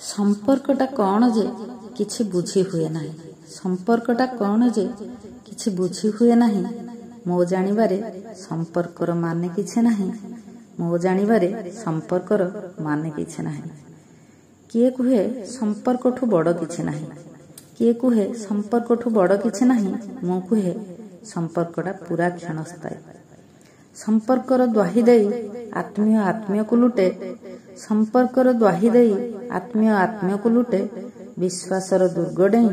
संपर्कटा कौन जे किछि बुझी हुए नाही। संपर्कटा कौन जे किछि बुझी हुए नाही। मो जानिबारे संपर्कर माने किछि नाही। मो जानिबारे संपर्कर माने किछि नाही। किए कुहे संपर्कठु बड़ किछि नाही। किए कुहे संपर्कठु बड़ किछि नाही। मो कुहे संपर्कटा पूरा क्षणस्थायी। संपर्कर द्वाही देई आत्मीय आत्मीय को लुटे। संपर्कर द्वाही देई आत्मीय आत्मीय को लुटे। विश्वासर दुर्ग डेई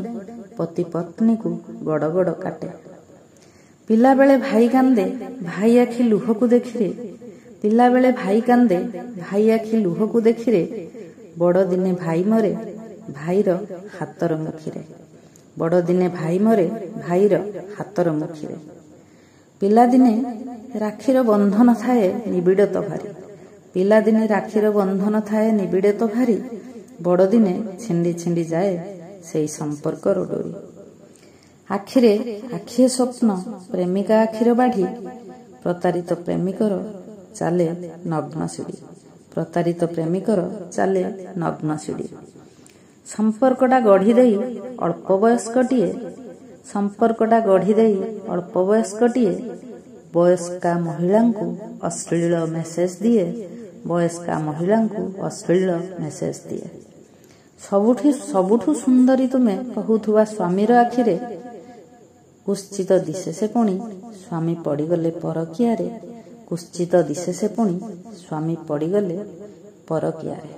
पति पत्नी को गड़ गड़ काटे। पिला बेले भाई कांदे भाई आखि लुह को देखिरे। पिला बेले भाई कांदे भाई आखि लुह को देखिरे। बड़ दिने भाई मरे भाईर हातर मुखिरे। बड़ दिने भाई मरे भाईर हातर मुखिरे। पिला दिने राखीर बंधन थाए निबिड़ तो भारी। पिला दिने राखीर बंधन थाए निबिड़े तो भारी। बड़ दिने छिंडी छिंडी जाए सेई संपर्कर डोरी। आखिरे आखिए स्वप्न प्रेमिका आखिर बाढ़ी। प्रतारित प्रेमिकर चाले नग्न सीढ़ी। प्रतारित प्रेमिकर चाले नग्न सीढ़ी। संपर्कटा गढ़ी देई अल्प वयस्कटिए। संपर्कटा गढ़ी देई अल्प वयस्कटिए वयस्का महिला को अश्लील मेसेज दिए। वयस्का महिला को अश्लील मेसेज दिए। सबुठु सुंदरी तुमे कहूथुवा स्वामीर आखिरे कुश्चित दिशे से पुणी स्वामी पड़ीगले परकियारे। कुश्चित दिशे से पुणी स्वामी पड़ीगले परकियारे।